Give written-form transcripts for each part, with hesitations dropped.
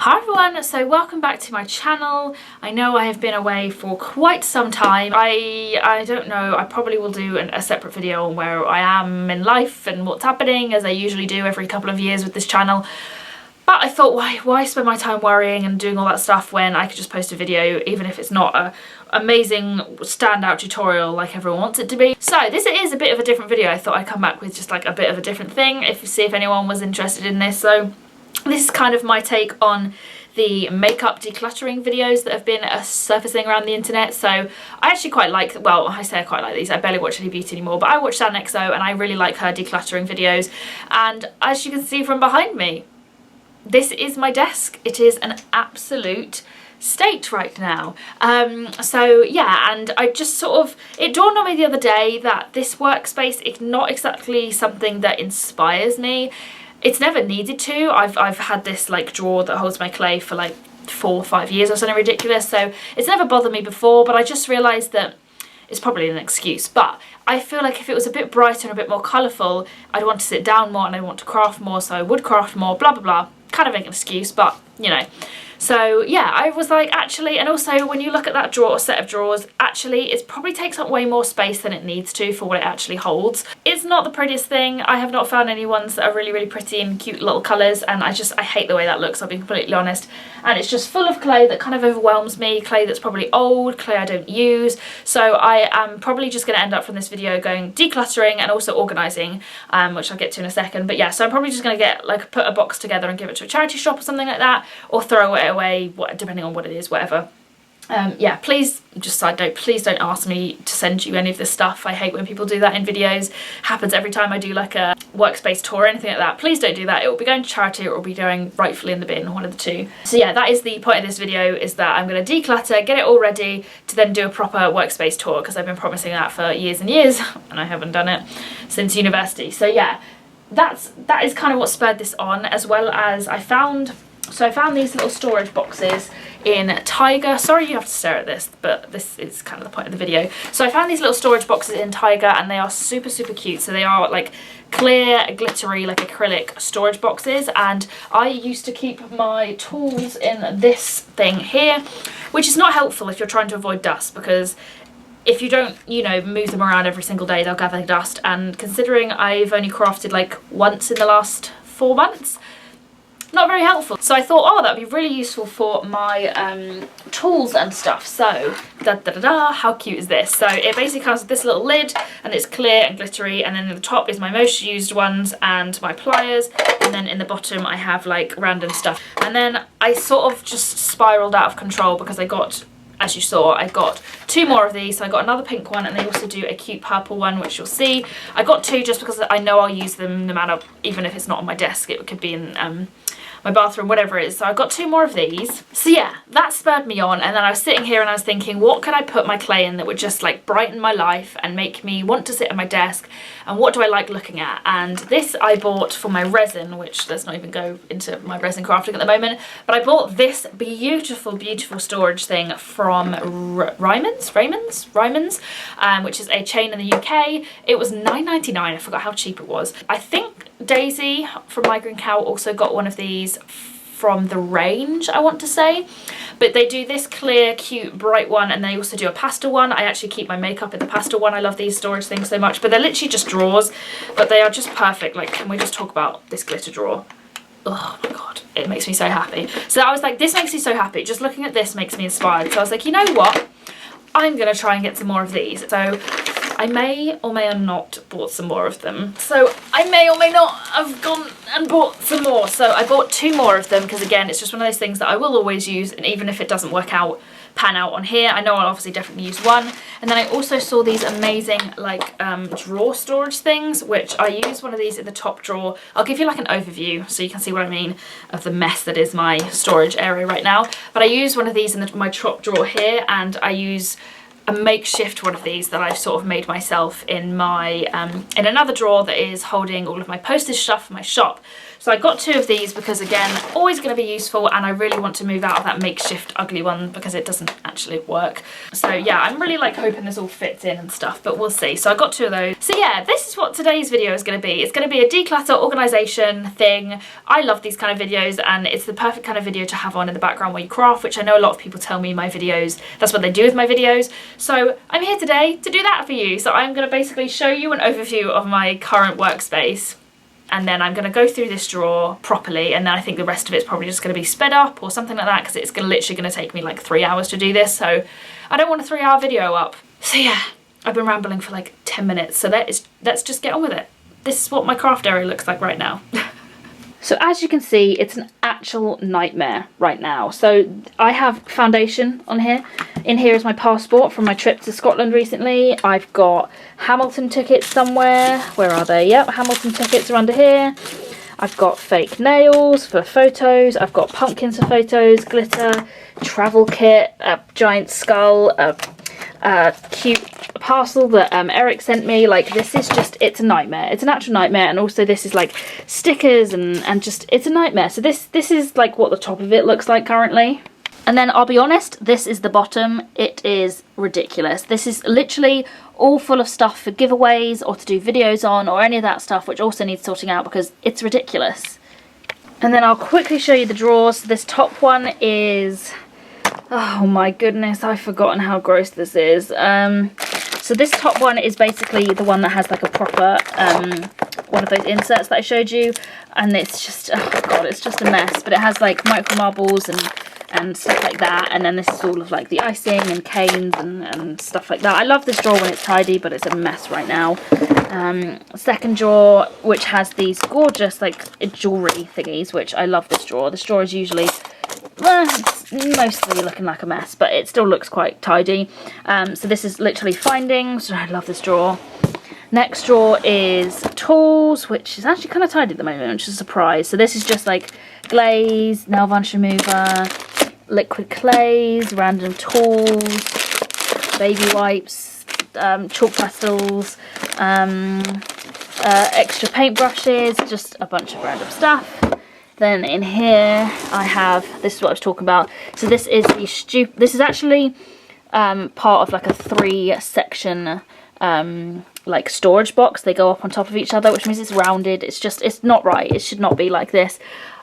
Hi everyone, so welcome back to my channel. I know I have been away for quite some time. I don't know, I probably will do a separate video on where I am in life and what's happening, as I usually do every couple of years with this channel. But I thought, why spend my time worrying and doing all that stuff when I could just post a video, even if it's not a amazing standout tutorial like everyone wants it to be. So this is a bit of a different video. I thought I'd come back with just like a bit of a different thing, see if anyone was interested in this. So this is kind of my take on the makeup decluttering videos that have been surfacing around the internet. So I actually quite like, well, I say I quite like these, I barely watch any beauty anymore, but I watch xoxRufus and I really like her decluttering videos. And as you can see from behind me, this is my desk. It is an absolute state right now. So yeah, and I just sort of, it dawned on me the other day that this workspace is not exactly something that inspires me. It's never needed to. I've had this like drawer that holds my clay for like 4 or 5 years or something ridiculous, so it's never bothered me before, but I just realised that it's probably an excuse, but I feel like if it was a bit brighter and a bit more colourful, I'd want to sit down more and I'd want to craft more, so I would craft more, blah blah blah. Kind of an excuse, but you know. So yeah, I was like, actually, and also when you look at that drawer or set of drawers, actually it probably takes up way more space than it needs to for what it actually holds. It's not the prettiest thing. I have not found any ones that are really pretty and cute little colours, and I hate the way that looks, I'll be completely honest. And it's just full of clay that kind of overwhelms me, clay that's probably old, clay I don't use. So I am probably just going to end up from this video going decluttering and also organising, which I'll get to in a second. But yeah, so I'm probably just going to get like put a box together and give it to a charity shop or something like that, or throw it away, depending on what it is, whatever. Yeah, please, just side note, please don't ask me to send you any of this stuff. I hate when people do that in videos. Happens every time I do like a workspace tour or anything like that. Please don't do that. It will be going to charity or it will be going rightfully in the bin, one of the two. So yeah, that is the point of this video, is that I'm going to declutter, get it all ready to then do a proper workspace tour, because I've been promising that for years and years and I haven't done it since university. So yeah, that is kind of what spurred this on, as well as I found these little storage boxes in Tiger. Sorry you have to stare at this, but this is kind of the point of the video. So I found these little storage boxes in Tiger and they are super cute. So they are like clear, glittery, like acrylic storage boxes, and I used to keep my tools in this thing here, which is not helpful if you're trying to avoid dust, because if you don't, you know, move them around every single day, they'll gather dust. And considering I've only crafted like once in the last 4 months, not very helpful. So I thought, oh, that'd be really useful for my tools and stuff. So how cute is this? So it basically comes with this little lid and it's clear and glittery, and then at the top is my most used ones and my pliers, and then in the bottom I have like random stuff. And then I sort of just spiraled out of control because I got, as you saw, I got 2 more of these. So I got another pink one, and they also do a cute purple one, which you'll see. I got 2 just because I know I'll use them no matter, even if it's not on my desk, it could be in my bathroom, whatever it is. So I got 2 more of these. So yeah, that spurred me on, and then I was sitting here and I was thinking, what could I put my clay in that would just like brighten my life and make me want to sit at my desk, and what do I like looking at? And this I bought for my resin, which let's not even go into my resin crafting at the moment, but I bought this beautiful storage thing from Ryman's, which is a chain in the UK. It was £9.99, I forgot how cheap it was. I think Daisy from My Green Cow also got one of these from the range, I want to say. But they do this clear, cute, bright one, and they also do a pastel one. I actually keep my makeup in the pastel one. I love these storage things so much, but they're literally just drawers, but they are just perfect. Like, can we just talk about this glitter drawer? Oh my god, it makes me so happy. So I was like, this makes me so happy. Just looking at this makes me inspired. So I was like, you know what? I'm gonna try and get some more of these. So I may or may have not bought some more of them. So I may or may not have gone and bought some more. So I bought 2 more of them because, again, it's just one of those things that I will always use, and even if it doesn't pan out on here, I know I'll obviously definitely use one. And then I also saw these amazing like drawer storage things, which I use one of these in the top drawer. I'll give you like an overview so you can see what I mean of the mess that is my storage area right now. But I use one of these in my top drawer here, and I use a makeshift one of these that I've sort of made myself in my in another drawer that is holding all of my postage stuff for my shop. So I got 2 of these because, again, always going to be useful, and I really want to move out of that makeshift ugly one because it doesn't actually work. So yeah, I'm really like hoping this all fits in and stuff, but we'll see. So I got 2 of those. So yeah, this is what today's video is going to be. It's going to be a declutter organisation thing. I love these kind of videos, and it's the perfect kind of video to have on in the background while you craft, which I know a lot of people tell me in my videos, that's what they do with my videos. So I'm here today to do that for you. So I'm going to basically show you an overview of my current workspace, and then I'm going to go through this drawer properly, and then I think the rest of it's probably just going to be sped up or something like that, because it's literally going to take me like 3 hours to do this, so I don't want a 3-hour video up. So yeah, I've been rambling for like 10 minutes, so let's just get on with it. This is what my craft area looks like right now. So as you can see, it's an actual nightmare right now. So I have foundation on here. In here is my passport from my trip to Scotland recently. I've got Hamilton tickets somewhere. Where are they? Yep, Hamilton tickets are under here. I've got fake nails for photos. I've got pumpkins for photos, glitter, travel kit, a giant skull, a cute parcel that Eric sent me. Like, this is just, it's a nightmare. It's an actual nightmare. And also this is like stickers and just, it's a nightmare. So this is like what the top of it looks like currently. And then I'll be honest, this is the bottom. It is ridiculous. This is literally all full of stuff for giveaways or to do videos on or any of that stuff, which also needs sorting out because it's ridiculous. And then I'll quickly show you the drawers. This top one is, oh my goodness, I've forgotten how gross this is. So this top one is basically the one that has like a proper one of those inserts that I showed you, and it's just, oh god, it's just a mess. But it has like micro marbles and stuff like that, and then this is all of like the icing and canes and stuff like that. I love this drawer when it's tidy, but it's a mess right now. Second drawer, which has these gorgeous like jewellery thingies, which I love this drawer. This drawer is usually, well, it's mostly looking like a mess, but it still looks quite tidy. So this is literally findings. I love this drawer. Next drawer is tools, which is actually kind of tidy at the moment, which is a surprise. So this is just like glaze, nail varnish remover, liquid clays, random tools, baby wipes, chalk pastels, extra paintbrushes, just a bunch of random stuff. Then in here I have, this is what I was talking about. So this is this is actually part of like a 3-section like storage box. They go up on top of each other, which means it's rounded. It's not right. It should not be like this.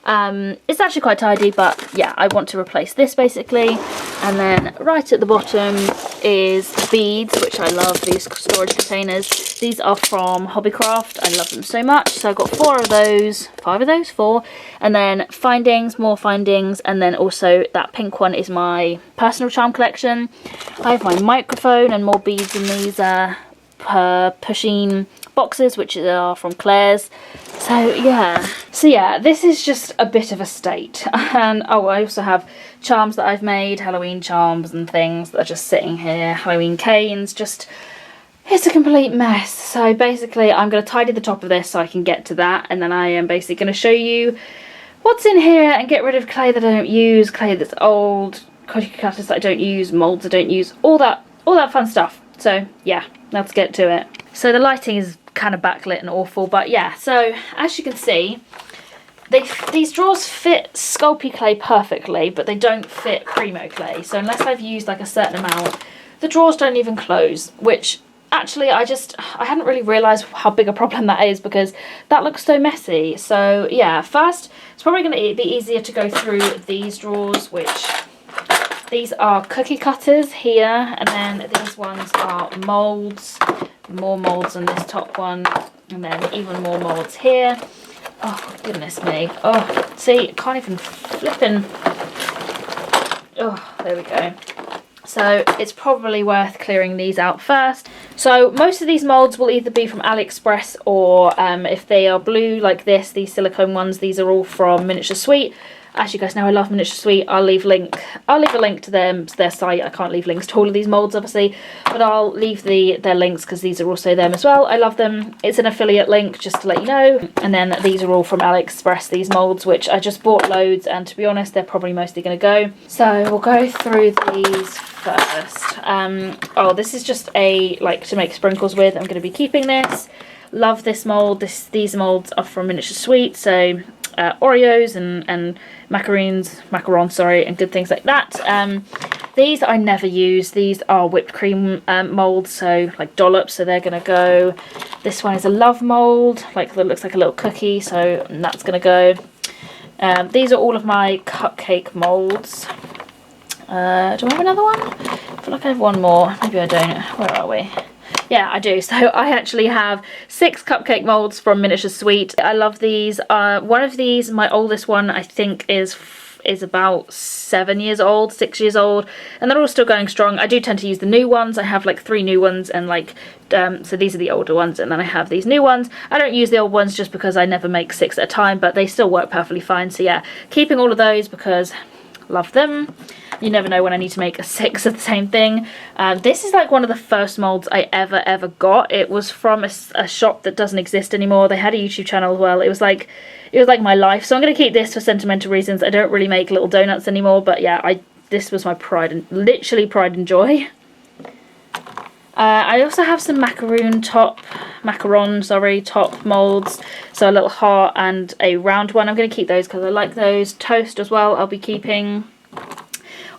It's actually quite tidy, but yeah, I want to replace this basically. And then right at the bottom is beads, which I love, these storage containers. These are from Hobbycraft. I love them so much. So I've got 4 of those, 5 of those, 4. And then findings, more findings, and then also that pink one is my personal charm collection. I have my microphone and more beads in these pushing boxes, which are from Claire's. So yeah, this is just a bit of a state. And oh, I also have charms that I've made, Halloween charms and things that are just sitting here, Halloween canes, just, it's a complete mess. So basically I'm going to tidy the top of this so I can get to that, and then I am basically going to show you what's in here and get rid of clay that I don't use, clay that's old, cookie cutters that I don't use, moulds I don't use, all that fun stuff. So yeah, let's get to it. So the lighting is kind of backlit and awful, but yeah, so as you can see, these drawers fit Sculpey clay perfectly, but they don't fit Primo clay. So unless I've used like a certain amount, the drawers don't even close, which actually I hadn't really realised how big a problem that is, because that looks so messy. So yeah, first it's probably going to be easier to go through these drawers, which these are cookie cutters here, and then these ones are moulds, more moulds on this top one, and then even more moulds here. Oh goodness me. Oh, see, can't even flipping. Oh, there we go. So it's probably worth clearing these out first. So most of these moulds will either be from AliExpress, or if they are blue like this, these silicone ones, these are all from Miniature Suite. As you guys know, I love Miniature Suite. I'll leave a link to their site. I can't leave links to all of these moulds obviously, but I'll leave their links because these are also them as well. I love them. It's an affiliate link, just to let you know. And then these are all from AliExpress, these moulds, which I just bought loads, and to be honest, they're probably mostly going to go. So we'll go through these first. Oh, this is just to make sprinkles with. I'm going to be keeping this. Love this mould. These moulds are from Miniature Suite, so Oreos and macarons, sorry, and good things like that. These I never use. These are whipped cream molds, so like dollops, so they're gonna go. This one is a love mold, like that looks like a little cookie, so that's gonna go. These are all of my cupcake molds. Do I have another one? I feel like I have one more. Maybe I don't. Where are we? Yeah, I do. So I actually have 6 cupcake molds from Miniature Sweet. I love these. One of these, my oldest one, I think is about 7 years old, 6 years old, and they're all still going strong. I do tend to use the new ones. I have like 3 new ones, and like so these are the older ones, and then I have these new ones. I don't use the old ones just because I never make 6 at a time, but they still work perfectly fine. So yeah, keeping all of those because love them. You never know when I need to make a 6 of the same thing. This is like one of the first molds I ever got. It was from a shop that doesn't exist anymore. They had a YouTube channel as well. It was like my life. So I'm going to keep this for sentimental reasons. I don't really make little donuts anymore, but yeah, this was my pride and literally pride and joy. I also have some macaron top molds. So a little heart and a round one. I'm going to keep those because I like those. Toast as well I'll be keeping.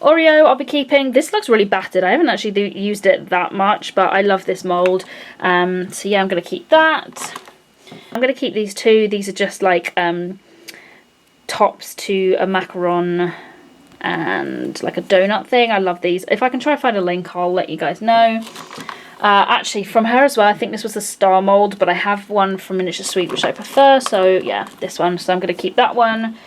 Oreo I'll be keeping. This looks really battered. I haven't actually used it that much, but I love this mold. So yeah, I'm going to keep that. I'm going to keep these 2. These are just like tops to a macaron and like a donut thing. I love these. If I can try and find a link, I'll let you guys know. Actually, from her as well, I think this was a star mold, but I have one from Miniature Sweet which I prefer. So yeah, this one. So I'm going to keep that one.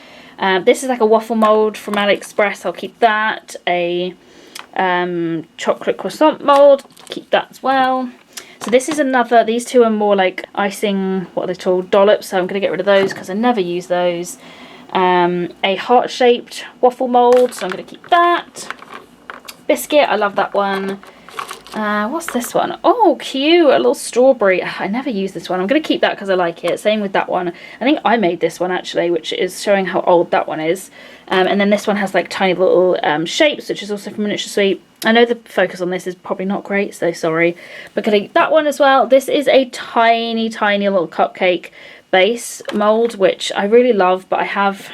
This is like a waffle mold from AliExpress. I'll keep that. A chocolate croissant mold. Keep that as well. So this is another. These 2 are more like icing. What are they called? Dollops. So I'm going to get rid of those because I never use those. A heart-shaped waffle mold. So I'm going to keep that. Biscuit. I love that one. What's this one? Oh, cute, a little strawberry. I never use this one. I'm going to keep that because I like it. Same with that one. I think I made this one actually, which is showing how old that one is. And then this one has like tiny little shapes, which is also from Miniature Sweet. I know the focus on this is probably not great, so sorry. But going to keep that one as well. This is a tiny little cupcake base mold, which I really love, but I have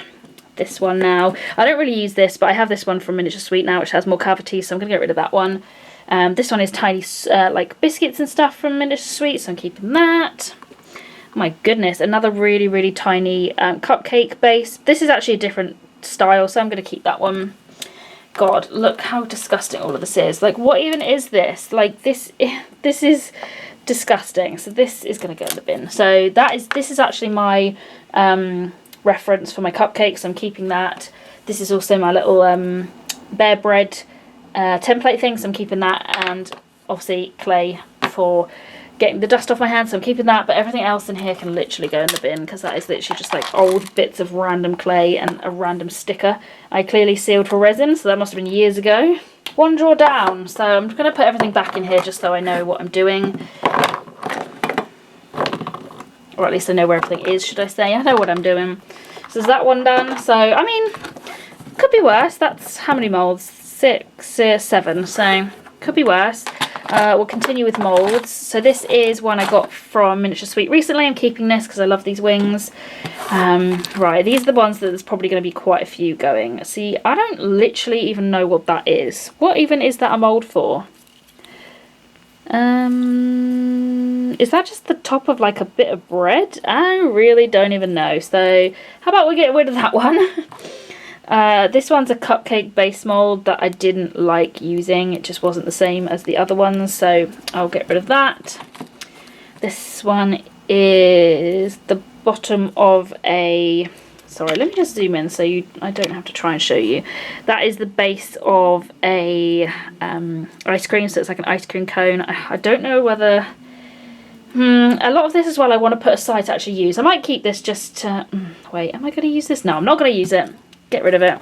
this one now. I don't really use this, but I have this one from Miniature Sweet now, which has more cavities, so I'm going to get rid of that one. This one is tiny like biscuits and stuff from Miniature Sweet, so I'm keeping that. Oh my goodness, another really tiny cupcake base. This is actually a different style, so I'm going to keep that one. God, look how disgusting all of this is. Like, what even is this? Like, this is disgusting. So this is going to go in the bin. So this is actually my reference for my cupcakes. I'm keeping that. This is also my little bear bread template thing, so I'm keeping that, and obviously clay for getting the dust off my hands, so I'm keeping that, but everything else in here can literally go in the bin because that is literally just like old bits of random clay and a random sticker I clearly sealed for resin, so that must have been years ago. One drawer down, so I'm going to put everything back in here just so I know what I'm doing, or at least I know where everything is, should I say. I know what I'm doing. So is that one done? So I mean, could be worse. That's how many molds? 6, 7, so could be worse. We'll continue with molds. So this is one I got from Miniature Sweet recently. I'm keeping this because I love these wings. Right, these are the ones that there's probably going to be quite a few going. See, I don't literally even know what that is. What even is that a mold for? Is that just the top of like a bit of bread? I really don't even know. So how about we get rid of that one? This one's a cupcake base mold that I didn't like using. It just wasn't the same as the other ones, so I'll get rid of that. This one is the bottom of a... Sorry, let me just zoom in so I don't have to try and show you. That is the base of a ice cream, so it's like an ice cream cone. I don't know whether... a lot of this as well I want to put aside to actually use. I might keep this just to... wait, am I going to use this? No, I'm not going to use it. Get rid of it.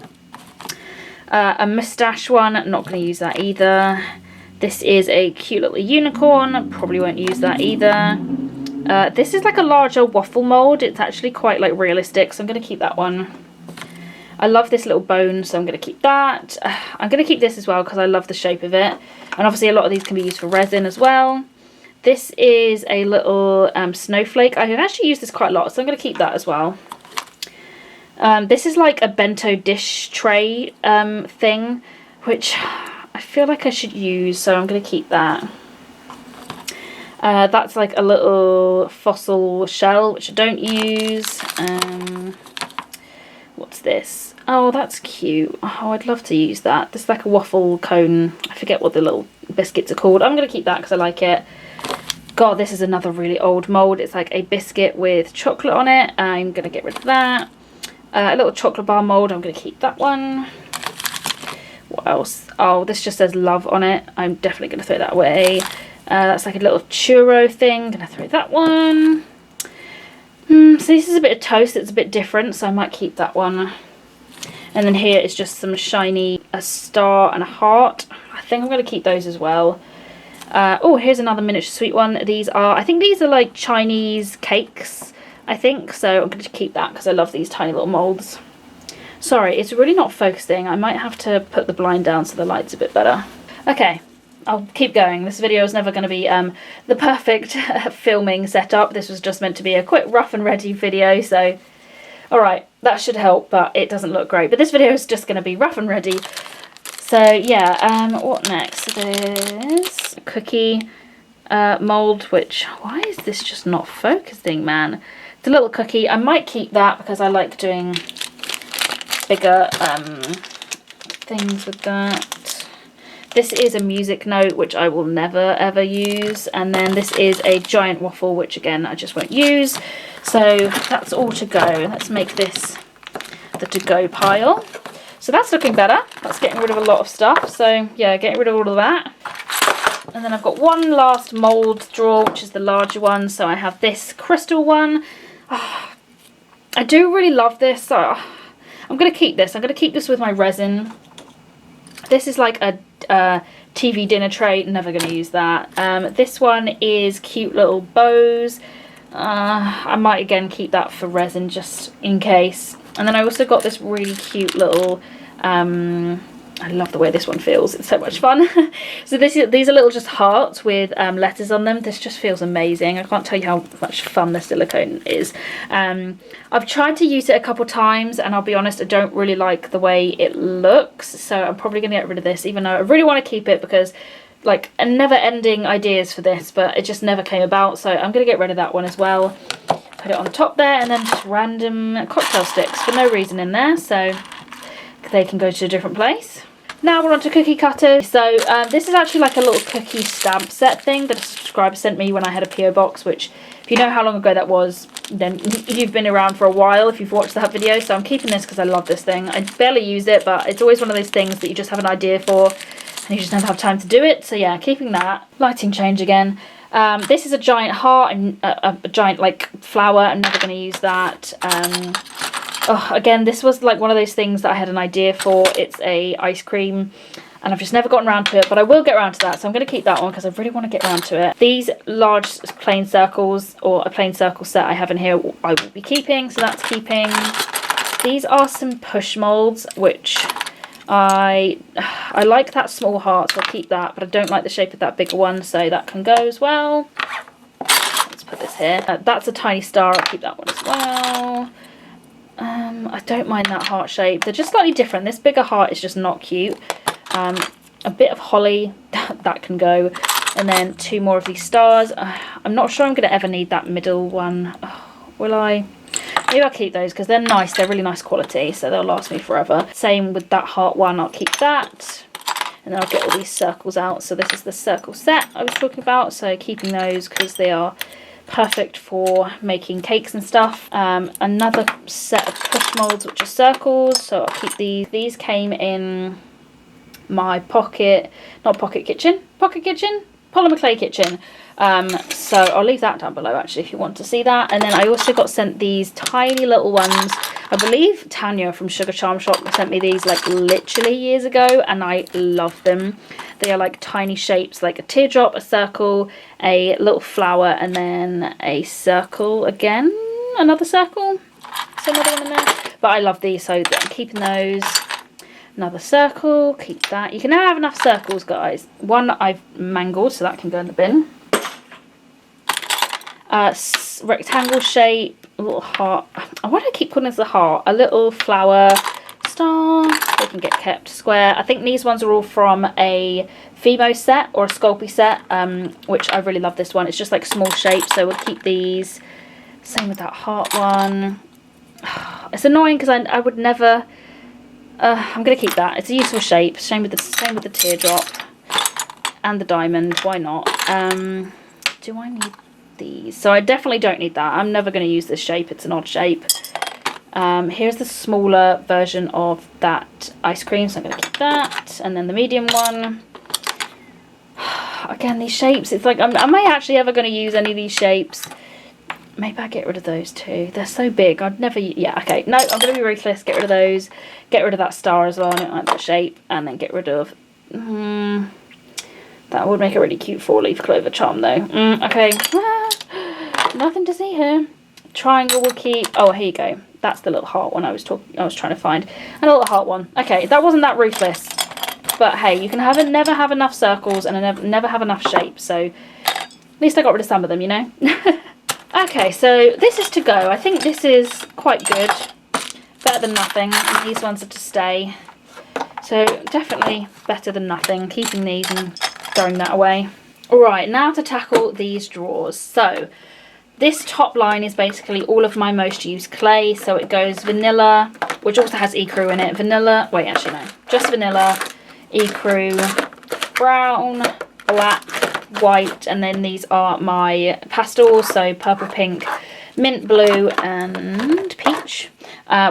A moustache one, not going to use that either. This is a cute little unicorn, probably won't use that either. This is like a larger waffle mold. It's actually quite like realistic, so I'm going to keep that one. I love this little bone, so I'm going to keep that. I'm going to keep this as well because I love the shape of it. And obviously a lot of these can be used for resin as well. This is a little snowflake. I have actually used this quite a lot, so I'm going to keep that as well. This is like a bento dish tray thing, which I feel like I should use, so I'm going to keep that. That's like a little fossil shell, which I don't use. What's this? Oh, that's cute. Oh, I'd love to use that. This is like a waffle cone. I forget what the little biscuits are called. I'm going to keep that because I like it. God, this is another really old mould. It's like a biscuit with chocolate on it. I'm going to get rid of that. A little chocolate bar mould. I'm going to keep that one. What else? Oh, this just says love on it. I'm definitely going to throw that away. That's like a little churro thing. I'm going to throw that one. So this is a bit of toast. It's a bit different, so I might keep that one. And then here is just some shiny, a star and a heart. I think I'm going to keep those as well. Oh, here's another miniature sweet one. These are, I think these are like Chinese cakes, I think. So I'm going to keep that because I love these tiny little moulds. Sorry, it's really not focusing. I might have to put the blind down so the light's a bit better. Okay, I'll keep going. This video is never going to be the perfect filming setup. This was just meant to be a quick rough and ready video. So, alright, that should help, but it doesn't look great. But this video is just going to be rough and ready. So yeah, what next? There's a cookie mould, which, why is this just not focusing, man? It's a little cookie. I might keep that because I like doing bigger things with that. This is a music note, which I will never ever use. And then this is a giant waffle, which again, I just won't use. So that's all to go. Let's make this the to-go pile. So that's looking better. That's getting rid of a lot of stuff. So yeah, getting rid of all of that. And then I've got one last mould drawer, which is the larger one. So I have this crystal one. Oh, I do really love this. So I'm going to keep this. I'm going to keep this with my resin. This is like a TV dinner tray. Never going to use that. This one is cute little bows. I might again keep that for resin just in case. And then I also got this really cute little, I love the way this one feels. It's so much fun. So these are little just hearts with letters on them. This just feels amazing. I can't tell you how much fun the silicone is. I've tried to use it a couple times, and I'll be honest, I don't really like the way it looks. So I'm probably going to get rid of this, even though I really want to keep it because like a never-ending ideas for this, but it just never came about. So I'm going to get rid of that one as well. Put it on the top there, and then just random cocktail sticks for no reason in there, so they can go to a different place. Now we're on to cookie cutters. So this is actually like a little cookie stamp set thing that a subscriber sent me when I had a PO box, which if you know how long ago that was, then you've been around for a while if you've watched that video. So I'm keeping this because I love this thing. I barely use it, but it's always one of those things that you just have an idea for and you just never have time to do it. So yeah, keeping that. Lighting change again. This is a giant heart and a giant like flower. I'm never going to use that. Oh, again, this was like one of those things that I had an idea for. It's a ice cream and I've just never gotten around to it, but I will get around to that. So I'm going to keep that one because I really want to get around to it. These large plain circles, or a plain circle set I have in here, I will be keeping. So that's keeping. These are some push molds, which I like that small heart, so I'll keep that, but I don't like the shape of that bigger one, so that can go as well. Let's put this here. That's a tiny star, I'll keep that one as well. I don't mind that heart shape. They're just slightly different. This bigger heart is just not cute. A bit of holly, that can go. And then two more of these stars. I'm not sure I'm going to ever need that middle one. Will I? Maybe I'll keep those because they're nice. They're really nice quality, so they'll last me forever. Same with that heart one. I'll keep that. And then I'll get all these circles out. So this is the circle set I was talking about. So keeping those because they are perfect for making cakes and stuff. Another set of push molds, which are circles. So I'll keep these. These came in my pocket kitchen, polymer clay kitchen. So I'll leave that down below actually if you want to see that. And then I also got sent these tiny little ones. I believe Tanya from Sugar Charm Shop sent me these like literally years ago, and I love them. They are like tiny shapes, like a teardrop, a circle, a little flower, and then a circle again, another circle, so another one in there. But I love these, so I'm keeping those. Another circle, keep that. You can never have enough circles, guys. One I've mangled, so that can go in the bin. Rectangle shape, a little heart. Why do I keep calling this a heart? A little flower star. They can get kept square. I think these ones are all from a Fimo set or a Sculpey set, which I really love this one. It's just like small shapes, so we'll keep these. Same with that heart one. It's annoying because I would never. I'm gonna keep that. It's a useful shape. Same with the teardrop and the diamond. Why not? Do I need these? So I definitely don't need that. I'm never going to use this shape. It's an odd shape. Here's the smaller version of that ice cream, so I'm going to keep that. And then the medium one. Again, these shapes, it's like, am I actually ever going to use any of these shapes? Maybe I get rid of those too. They're so big. I'd never, yeah, okay. No, I'm going to be ruthless. Get rid of those. Get rid of that star as well. I don't like that shape. And then get rid of, that would make a really cute 4-leaf clover charm though. Okay. Nothing to see here. Triangle will keep. Oh, here you go. That's the little heart one I was trying to find. And a little heart one. Okay, that wasn't that ruthless. But hey, you can never have enough circles and never have enough shapes. So at least I got rid of some of them, you know. Okay, so this is to go. I think this is quite good. Better than nothing. And these ones are to stay. So definitely better than nothing. Keeping these and throwing that away. Alright, now to tackle these drawers. So this top line is basically all of my most used clay. So it goes vanilla, which also has ecru in it. Vanilla, wait, actually no. Just vanilla, ecru, brown, black, white, and then these are my pastels. So purple, pink, mint blue, and peach.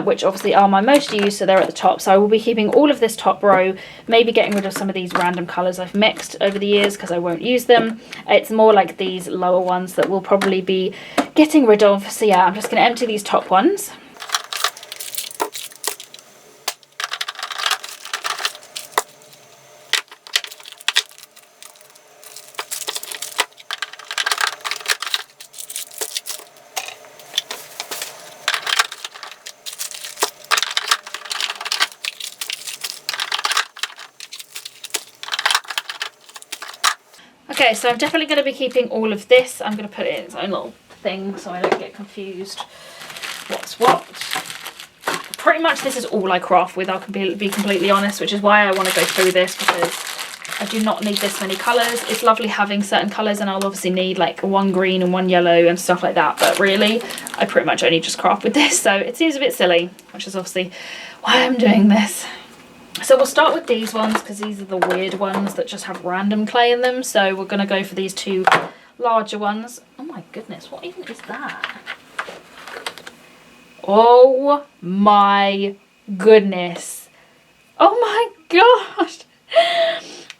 Which obviously are my most used, so they're at the top. So I will be keeping all of this top row, maybe getting rid of some of these random colours I've mixed over the years because I won't use them. It's more like these lower ones that we'll probably be getting rid of. So yeah, I'm just going to empty these top ones. Okay, so I'm definitely going to be keeping all of this. I'm going to put it in its own little thing so I don't get confused what's what. Pretty much this is all I craft with, I'll be completely honest, which is why I want to go through this, because I do not need this many colours. It's lovely having certain colours, and I'll obviously need like one green and one yellow and stuff like that, but really I pretty much only just craft with this, so it seems a bit silly, which is obviously why I'm doing this. So we'll start with these ones because these are the weird ones that just have random clay in them. So we're going to go for these two larger ones. Oh my goodness, what even is that? Oh my goodness. Oh my gosh.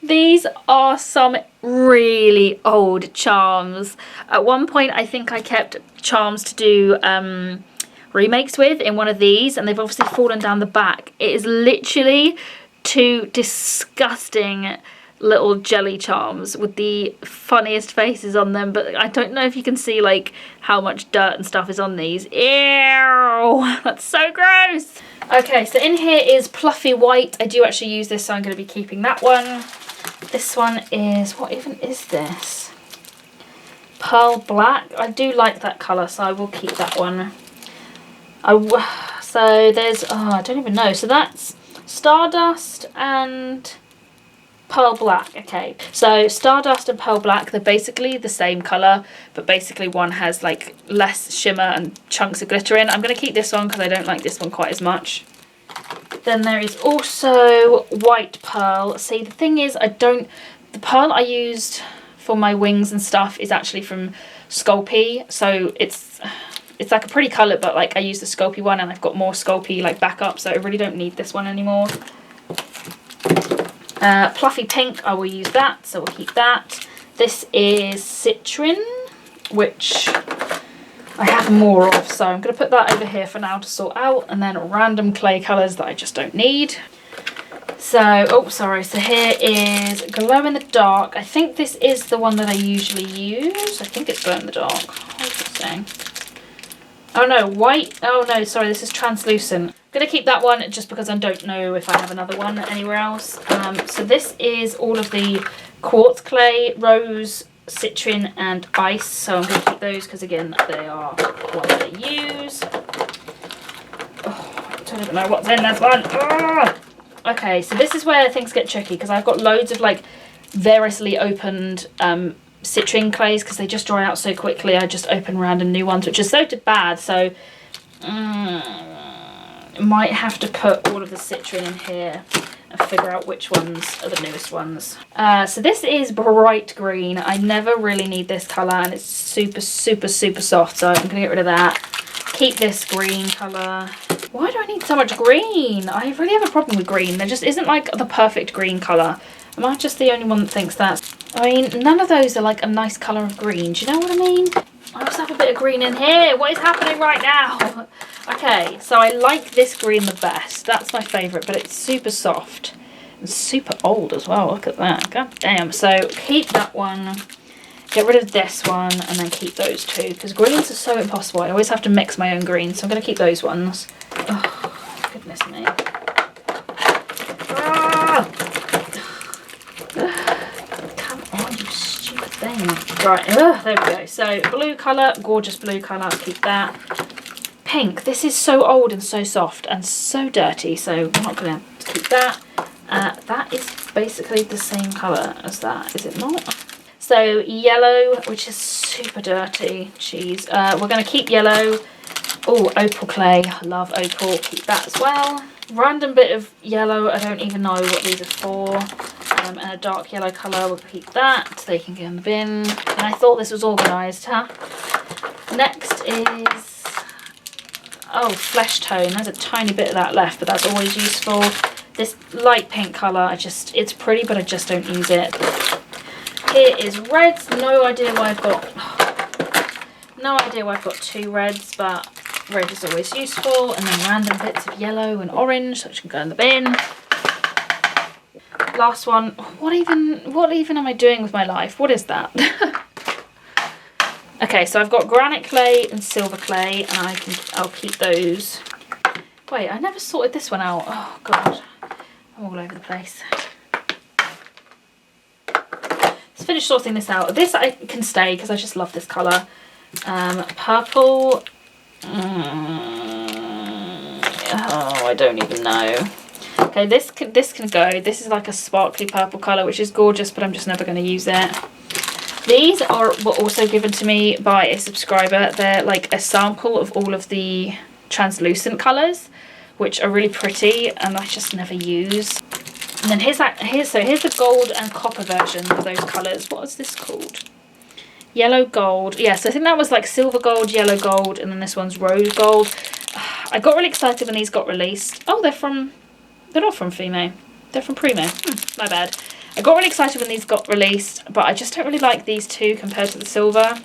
These are some really old charms. At one point I think I kept charms to do remakes with in one of these, and they've obviously fallen down the back. It is literally two disgusting little jelly charms with the funniest faces on them, but I don't know if you can see like how much dirt and stuff is on these. Ew, that's so gross. Okay, so in here is Fluffy White. I do actually use this, so I'm going to be keeping that one. This one is, what even is this? Pearl Black. I do like that colour, so I will keep that one. So there's, oh, I don't even know. So that's Stardust and Pearl Black. Okay, so Stardust and Pearl Black, they're basically the same colour, but basically one has like less shimmer and chunks of glitter in. I'm going to keep this one because I don't like this one quite as much. Then there is also White Pearl. See, the thing is, the pearl I used for my wings and stuff is actually from Sculpey, so it's like a pretty colour, but like I use the Sculpey one and I've got more Sculpey like backup, so I really don't need this one anymore. Fluffy Pink, I will use that, so we'll keep that. This is Citrin, which I have more of, so I'm going to put that over here for now to sort out, and then random clay colours that I just don't need. So, oh sorry, so here is Glow in the Dark. I think this is the one that I usually use. I think it's Glow in the Dark. What is it saying? Oh no, white. Oh no, sorry, this is Translucent. I'm going to keep that one just because I don't know if I have another one anywhere else. So this is all of the quartz clay, rose, Citrine and Ice, so I'm going to keep those because again they are ones that I use. Oh, I don't even know what's in this one. Ugh. Okay, so this is where things get tricky because I've got loads of like variously opened citrine clays because they just dry out so quickly. I just open random new ones, which is so bad. So might have to put all of the citrine in here and figure out which ones are the newest ones. So this is bright green. I never really need this colour and it's super soft, so I'm gonna get rid of that. Keep this green colour. Why do I need so much green? I really have a problem with green. There just isn't like the perfect green colour. Am I just the only one that thinks that? I mean, none of those are like a nice colour of green. Do you know what I mean? I just have a bit of green in here. What is happening right now? Okay, so I like this green the best. That's my favourite, but it's super soft and super old as well. Look at that. God damn. So keep that one. Get rid of this one and then keep those two because greens are so impossible. I always have to mix my own greens, so I'm going to keep those ones. Oh, goodness me. Ah! Come on, you stupid thing. Right, there we go. So blue colour, gorgeous blue colour, keep that. Pink, this is so old and so soft and so dirty, so we're not going to keep that. That is basically the same colour as that, is it not? So yellow, which is super dirty, jeez. We're going to keep yellow. Oh, opal clay, I love opal, keep that as well. Random bit of yellow, I don't even know what these are for. And a dark yellow colour, we'll keep that, they can go in the bin. And I thought this was organised, huh? Next is, oh, flesh tone, there's a tiny bit of that left, but that's always useful. This light pink colour, it's pretty, but I just don't use it. Here is reds. No idea why I've got two reds, but red is always useful. And then random bits of yellow and orange, which can go in the bin. Last one. What even am I doing with my life? What is that? Okay, so I've got granite clay and silver clay, and I'll keep those. Wait, I never sorted this one out. Oh god, I'm all over the place. Finish sorting this out. This I can stay because I just love this colour. Purple. Oh, I don't even know. Okay, this can go. This is like a sparkly purple colour, which is gorgeous, but I'm just never going to use it. These were also given to me by a subscriber. They're like a sample of all of the translucent colours, which are really pretty, and I just never use. And then here's the gold and copper version of those colours. What is this called? Yellow gold. Yes, I think that was like silver gold, yellow gold, and then this one's rose gold. I got really excited when these got released. Oh, they're not from Fimo. They're from Primo. My bad. I got really excited when these got released, but I just don't really like these two compared to the silver.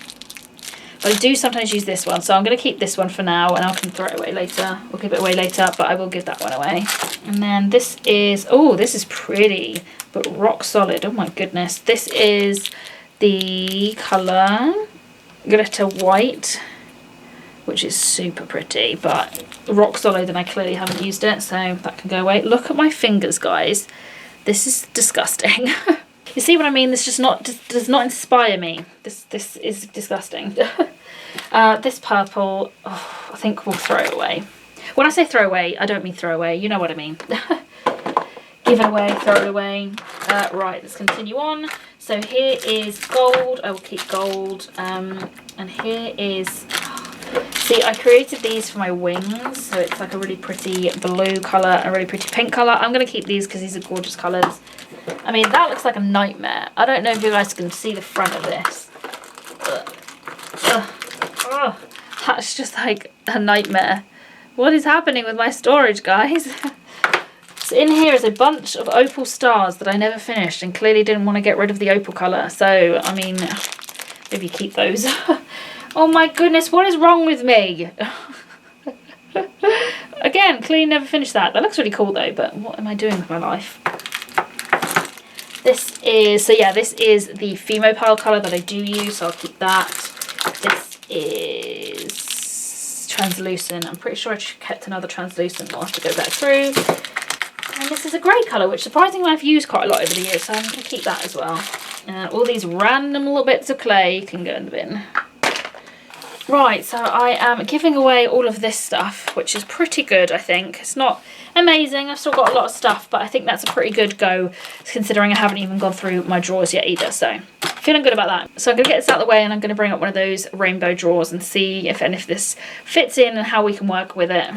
But I do sometimes use this one, so I'm going to keep this one for now, and I can throw it away later. We'll give it away later, but I will give that one away. And then this is, oh, this is pretty, but rock solid. Oh my goodness. This is the colour Glitter White, which is super pretty, but rock solid, and I clearly haven't used it, so that can go away. Look at my fingers, guys. This is disgusting. You see what I mean? This does not inspire me. This is disgusting. This purple, oh, I think we'll throw it away. When I say throw away, I don't mean throw away. You know what I mean. Give it away, throw it away. Right, let's continue on. So here is gold. I will keep gold. And here is... See, I created these for my wings. So it's like a really pretty blue colour and a really pretty pink colour. I'm going to keep these because these are gorgeous colours. I mean, that looks like a nightmare. I don't know if you guys can see the front of this. That's just like a nightmare. What is happening with my storage, guys? So in here is a bunch of opal stars that I never finished and clearly didn't want to get rid of the opal colour. So, I mean, maybe keep those. Oh my goodness, what is wrong with me? Again, clearly never finished that. That looks really cool though, but what am I doing with my life? This is, so yeah, this is the Fimo Pearl colour that I do use, so I'll keep that. This is translucent. I'm pretty sure I kept another translucent. I'll have to go back through. And this is a grey colour, which surprisingly I've used quite a lot over the years, so I'm going to keep that as well. And all these random little bits of clay can go in the bin. Right, so I am giving away all of this stuff, which is pretty good, I think. It's not amazing, I've still got a lot of stuff, but I think that's a pretty good go, considering I haven't even gone through my drawers yet either, so feeling good about that. So I'm going to get this out of the way, and I'm going to bring up one of those rainbow drawers and see if any of this fits in and how we can work with it.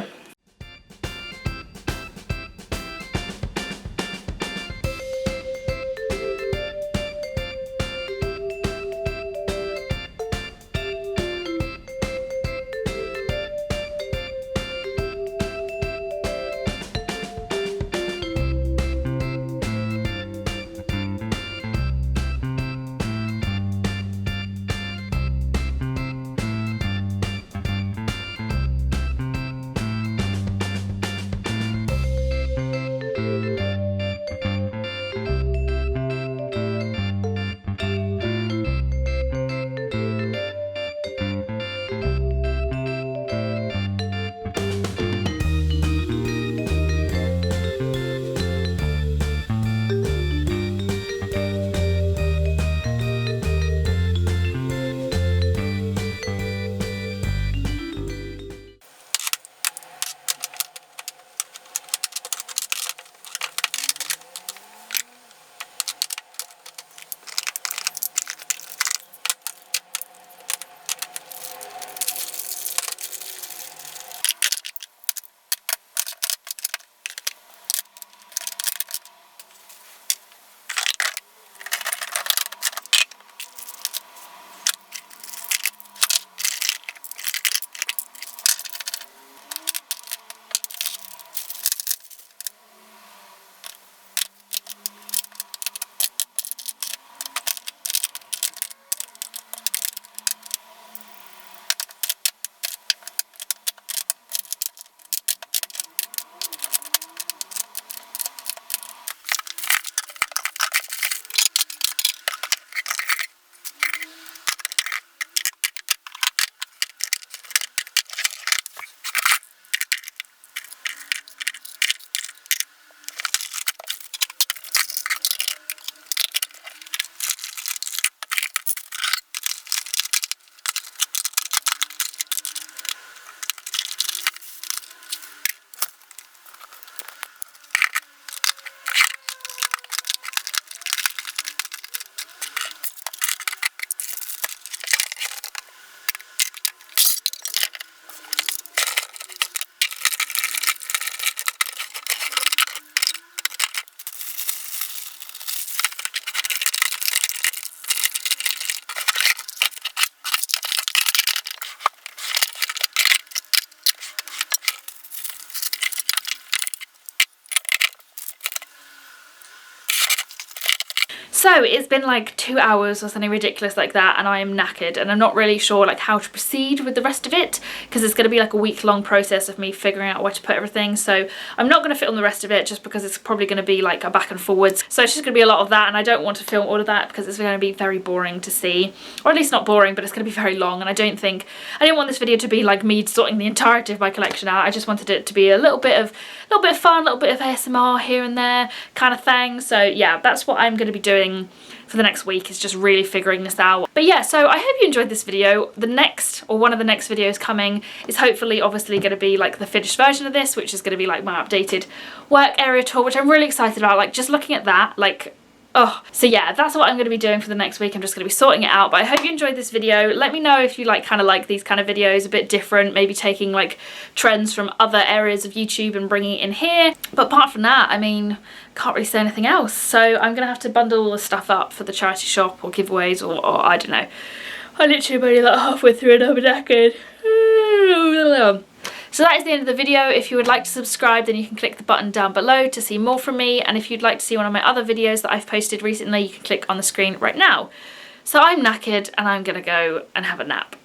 So it's been like 2 hours or something ridiculous like that, and I am knackered, and I'm not really sure like how to proceed with the rest of it, because it's going to be like a week-long process of me figuring out where to put everything. So I'm not going to film the rest of it just because it's probably going to be like a back and forwards. So it's just going to be a lot of that, and I don't want to film all of that because it's going to be very boring to see, or at least not boring, but it's going to be very long. And I didn't want this video to be like me sorting the entirety of my collection out. I just wanted it to be a little bit of fun, a little bit of ASMR here and there kind of thing. So yeah, that's what I'm going to be doing for the next week, is just really figuring this out. But yeah, so I hope you enjoyed this video. The next, or one of the next videos coming, is hopefully obviously going to be like the finished version of this, which is going to be like my updated work area tour, which I'm really excited about. Like just looking at that, like, oh, so yeah, that's what I'm going to be doing for the next week. I'm just going to be sorting it out. But I hope you enjoyed this video. Let me know if you kind of like these kind of videos, a bit different, maybe taking like trends from other areas of YouTube and bringing it in here. But apart from that, I mean, can't really say anything else. So I'm going to have to bundle all the stuff up for the charity shop or giveaways, or I don't know. I literally am only like halfway through and I'm knackered. So that is the end of the video. If you would like to subscribe, then you can click the button down below to see more from me. And if you'd like to see one of my other videos that I've posted recently, you can click on the screen right now. So I'm knackered and I'm gonna go and have a nap.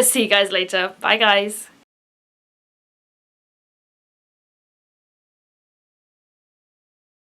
See you guys later. Bye guys.